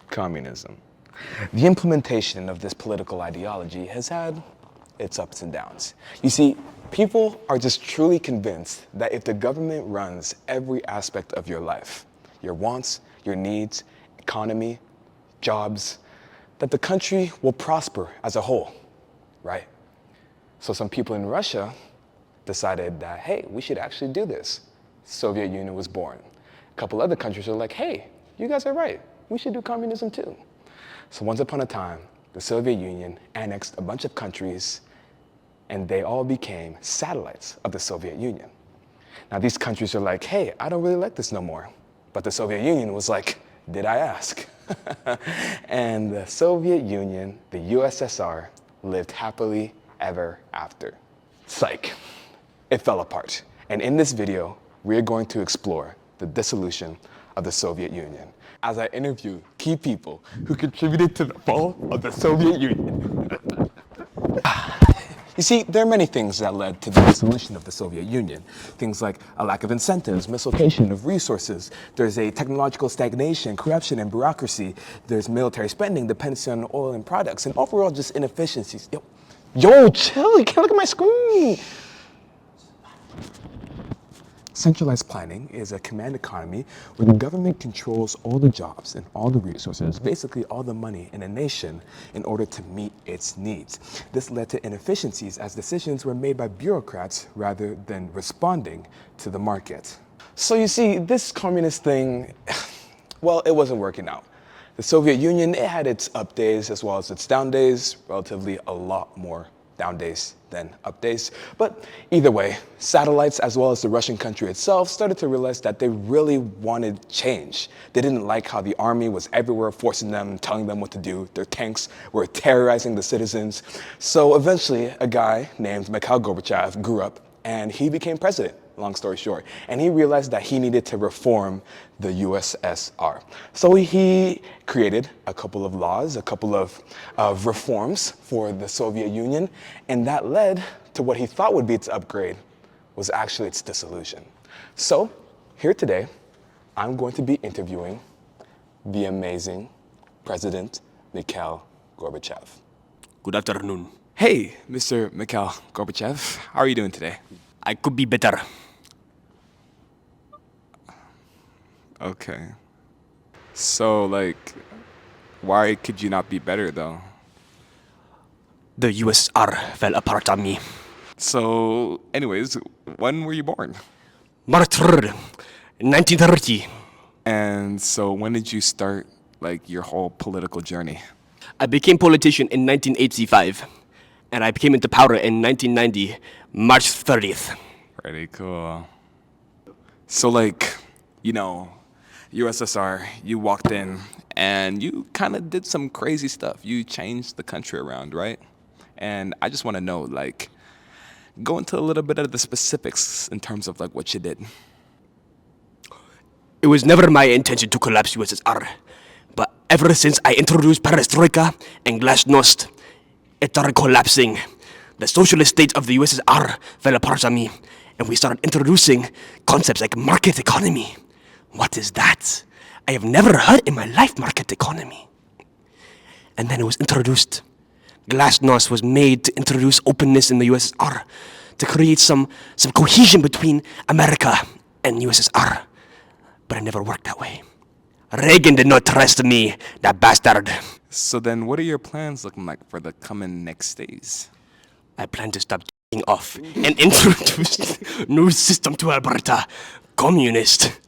Communism. The implementation of this political ideology has had its ups and downs. You see, people are just truly convinced that if the government runs every aspect of your life, your wants, your needs, economy, jobs, that the country will prosper as a whole, right? So some people in Russia decided that, hey, we should actually do this. Soviet Union was born. A couple other countries are like, hey, you guys are right. We should do communism too. So once upon a time, the Soviet Union annexed a bunch of countries and they all became satellites of the Soviet Union. Now these countries are like, hey, I don't really like this no more. But the Soviet Union was like, did I ask? And the Soviet Union, the USSR, lived happily ever after. Psych. It fell apart. And in this video, we're going to explore the dissolution of the Soviet Union as I interview key people who contributed to the fall of the Soviet Union. You see, there are many things that led to the dissolution of the Soviet Union. Things like a lack of incentives, mislocation of resources. There's a technological stagnation, corruption, and bureaucracy. There's military spending, dependency on oil and products, and overall just inefficiencies. Yo, chill, you can't look at my screen. Centralized planning is a command economy where the government controls all the jobs and all the resources, basically all the money in a nation, in order to meet its needs. This led to inefficiencies as decisions were made by bureaucrats rather than responding to the market. So you see, this communist thing, well, it wasn't working out. The Soviet Union, it had its up days as well as its down days, relatively a lot more down days than up days. But either way, satellites as well as the Russian country itself started to realize that they really wanted change. They didn't like how the army was everywhere forcing them, telling them what to do. Their tanks were terrorizing the citizens. So eventually a guy named Mikhail Gorbachev grew up and he became president, long story short. And he realized that he needed to reform the USSR. So he created a couple of laws, a couple of reforms for the Soviet Union, and that led to what he thought would be its upgrade was actually its dissolution. So here today, I'm going to be interviewing the amazing President Mikhail Gorbachev. Good afternoon. Hey, Mr. Mikhail Gorbachev, how are you doing today? I could be better. Okay. So, like, why could you not be better, though? The USSR fell apart on me. So, anyways, when were you born? March 3rd, 1930. And so, when did you start, like, your whole political journey? I became politician in 1985, and I came into power in 1990, March 30th. Pretty cool. So, like, you know, USSR, you walked in and you kind of did some crazy stuff. You changed the country around, right? And I just want to know, like, go into a little bit of the specifics in terms of, like, what you did. It was never my intention to collapse USSR, but ever since I introduced perestroika and glasnost, it started collapsing. The socialist state of the USSR fell apart on me, and we started introducing concepts like market economy. What is that? I have never heard in my life market economy. And then it was introduced. Glasnost was made to introduce openness in the USSR, to create some cohesion between America and USSR. But it never worked that way. Reagan did not trust me, that bastard. So then what are your plans looking like for the coming next days? I plan to stop off and introduce new system to Alberta. Communist.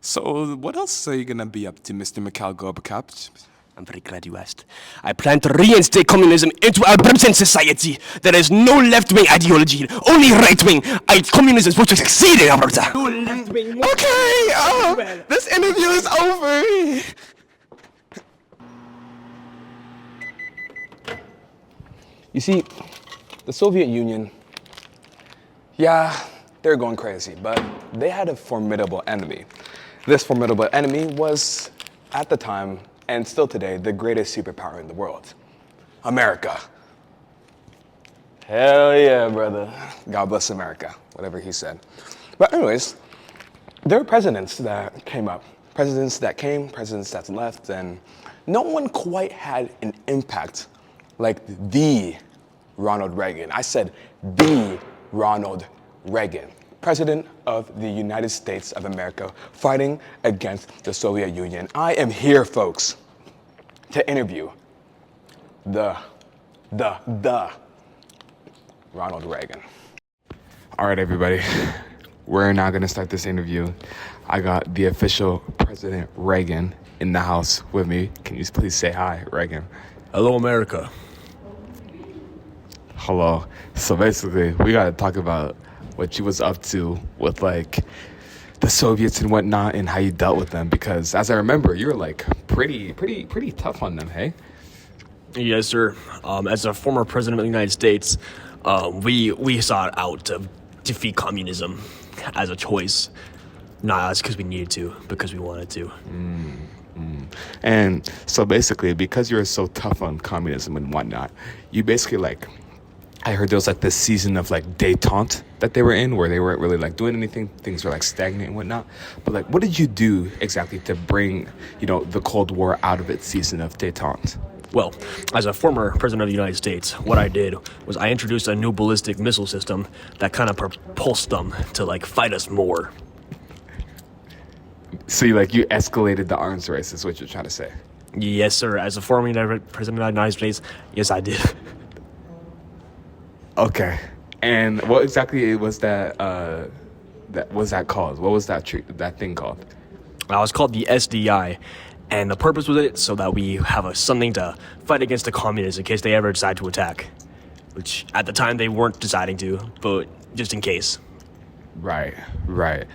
So what else are you gonna be up to, Mr. Mikhail Gorbachev? I'm very glad you asked. I plan to reinstate communism into Albertan society. There is no left-wing ideology, only right-wing. Communism is supposed to succeed in Alberta. No left-wing. Okay, this interview is over. You see, the Soviet Union, yeah, they're going crazy, but they had a formidable enemy. This formidable enemy was, at the time, and still today, the greatest superpower in the world, America. Hell yeah, brother. God bless America, whatever he said. But anyways, There are presidents that came up, presidents that came, presidents that's left, and no one quite had an impact like the Ronald Reagan. I said the Ronald Reagan, President of the United States of America, fighting against the Soviet Union. I am here, folks, to interview the Ronald Reagan. All right, everybody. We're now going to start this interview. I got the official President Reagan in the house with me. Can you please say hi, Reagan? Hello, America. Hello. So basically, we got to talk about what you was up to with like the Soviets and whatnot and how you dealt with them. Because as I remember, you were like pretty tough on them, hey? Yes, sir. As a former president of the United States, we sought out to defeat communism as a choice, not as because we needed to, because we wanted to. And so basically, because you were so tough on communism and whatnot, you basically like, I heard there was like this season of like détente that they were in where they weren't really like doing anything. Things were like stagnant and whatnot. But like, what did you do exactly to bring, the Cold War out of its season of détente? Well, as a former president of the United States, what I did was I introduced a new ballistic missile system that kind of propulsed them to like fight us more. So you escalated the arms race is what you're trying to say? Yes, sir. As a former president of the United States, yes, I did. Okay. And what exactly was that called? What was that thing called? It was called the SDI. And the purpose was it so that we have something to fight against the communists in case they ever decide to attack. Which, at the time, they weren't deciding to, but just in case. Right.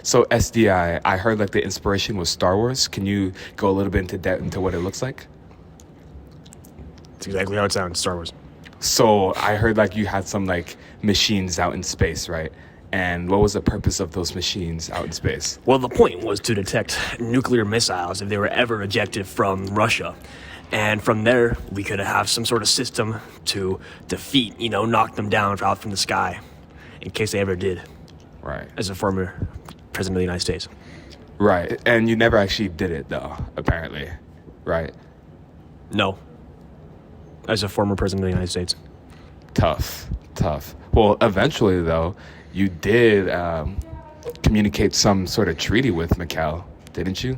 So SDI, I heard like the inspiration was Star Wars. Can you go a little bit into what it looks like? That's exactly how it sounds, Star Wars. So I heard like you had some like machines out in space, right? And what was the purpose of those machines out in space? Well, the point was to detect nuclear missiles if they were ever ejected from Russia. And from there, we could have some sort of system to defeat, knock them down out from the sky in case they ever did. Right. As a former president of the United States. Right. And you never actually did it, though, apparently. Right? No. As a former president of the United States. Tough. Well, eventually, though, you did communicate some sort of treaty with Mikhail, didn't you?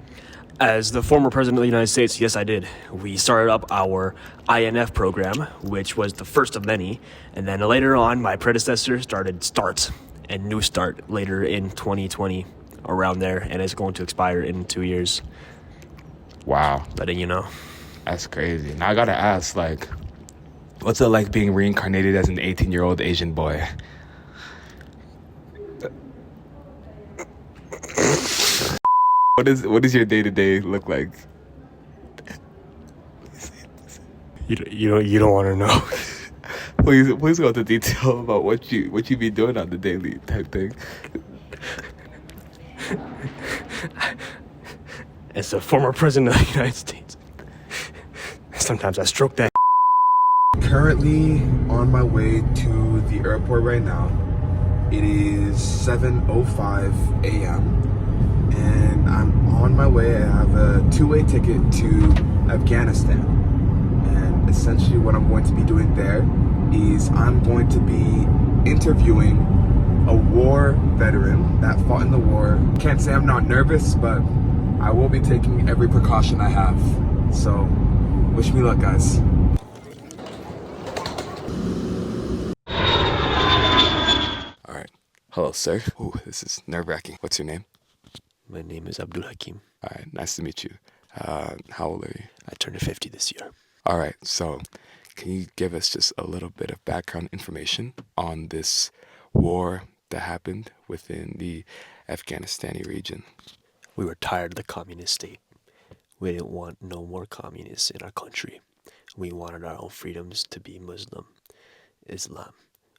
As the former president of the United States, yes, I did. We started up our INF program, which was the first of many. And then later on, my predecessor started START and New START later in 2020, around there. And it's going to expire in 2 years. Wow. Letting you know. That's crazy. Now I gotta ask, what's it like being reincarnated as an 18-year-old Asian boy? What does your day-to-day look like? You don't want to know. Please go into detail about what you be doing on the daily type thing. As a former president of the United States, sometimes I stroke that. Currently on my way to the airport right now. It is 7:05 a.m. and I'm on my way. I have a two-way ticket to Afghanistan. And essentially what I'm going to be doing there is I'm going to be interviewing a war veteran that fought in the war. Can't say I'm not nervous, but I will be taking every precaution I have. So, wish me luck, guys. All right. Hello, sir. Ooh, this is nerve-wracking. What's your name? My name is Abdul Hakim. All right, nice to meet you. How old are you? I turned 50 this year. All right, so can you give us just a little bit of background information on this war that happened within the Afghanistani region? We were tired of the communist state. We didn't want no more communists in our country. We wanted our own freedoms to be Muslim, Islam.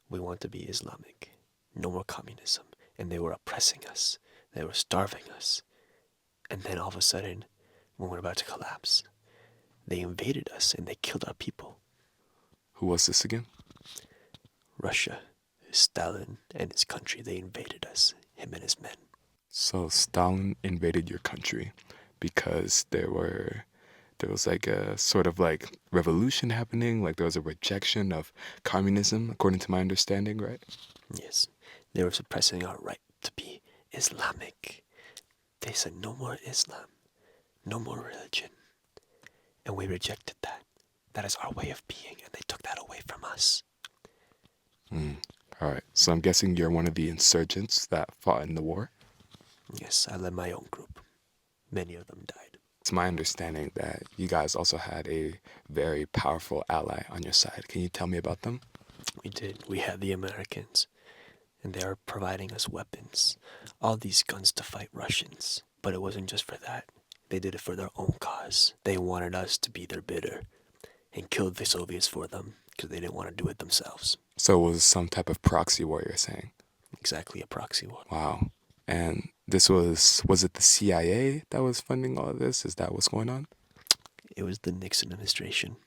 We want to be Islamic. No more communism. And they were oppressing us. They were starving us. And then all of a sudden, when we're about to collapse, they invaded us and they killed our people. Who was this again? Russia, Stalin and his country, they invaded us, him and his men. So Stalin invaded your country because there was like a sort of like revolution happening, like there was a rejection of communism, according to my understanding, right? Yes, they were suppressing our right to be Islamic. They said no more Islam, no more religion. And we rejected that. That is our way of being, and they took that away from us. All right, so I'm guessing you're one of the insurgents that fought in the war? Yes, I led my own group. Many of them died. It's my understanding that you guys also had a very powerful ally on your side. Can you tell me about them? We did. We had the Americans, and they are providing us weapons. All these guns to fight Russians. But it wasn't just for that. They did it for their own cause. They wanted us to be their bidder and killed the Soviets for them because they didn't want to do it themselves. So it was some type of proxy war, you're saying? Exactly, a proxy war. Wow. And this was it the CIA that was funding all of this? Is that what's going on? It was the Nixon administration.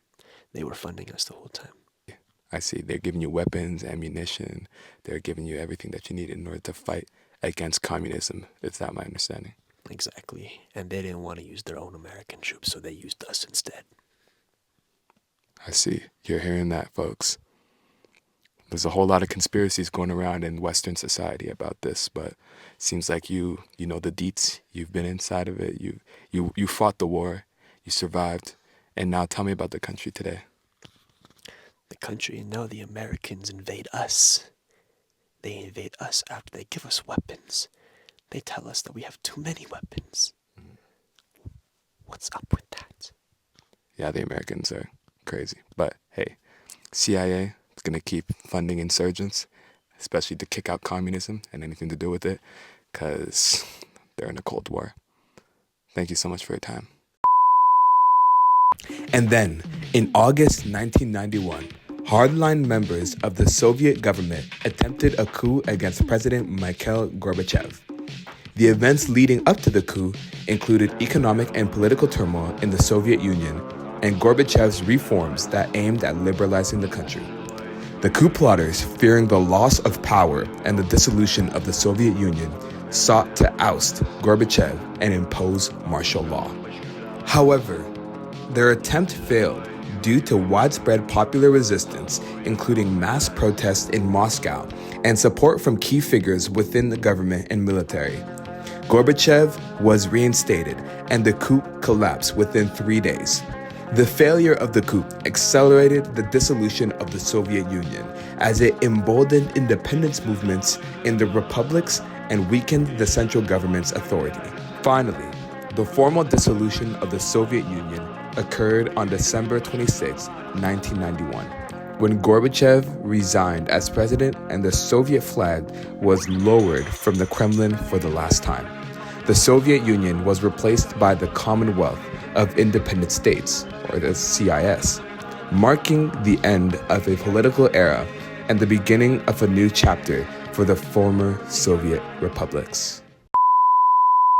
They were funding us the whole time. I see. They're giving you weapons, ammunition. They're giving you everything that you need in order to fight against communism. Is that my understanding? Exactly. And they didn't want to use their own American troops, so they used us instead. I see. You're hearing that, folks. There's a whole lot of conspiracies going around in Western society about this, but it seems like you know the deets. You've been inside of it. You fought the war. You survived. And now tell me about the country today. The country, now the Americans invade us. They invade us after they give us weapons. They tell us that we have too many weapons. What's up with that? Yeah, the Americans are crazy. But hey, CIA is going to keep funding insurgents, especially to kick out communism and anything to do with it, because they're in a Cold War. Thank you so much for your time. And then, in August 1991, hardline members of the Soviet government attempted a coup against President Mikhail Gorbachev. The events leading up to the coup included economic and political turmoil in the Soviet Union and Gorbachev's reforms that aimed at liberalizing the country. The coup plotters, fearing the loss of power and the dissolution of the Soviet Union, sought to oust Gorbachev and impose martial law. However, their attempt failed due to widespread popular resistance, including mass protests in Moscow and support from key figures within the government and military. Gorbachev was reinstated, and the coup collapsed within 3 days. The failure of the coup accelerated the dissolution of the Soviet Union as it emboldened independence movements in the republics and weakened the central government's authority. Finally, the formal dissolution of the Soviet Union occurred on December 26, 1991, when Gorbachev resigned as president and the Soviet flag was lowered from the Kremlin for the last time. The Soviet Union was replaced by the Commonwealth of Independent States, or the CIS, marking the end of a political era and the beginning of a new chapter for the former Soviet republics.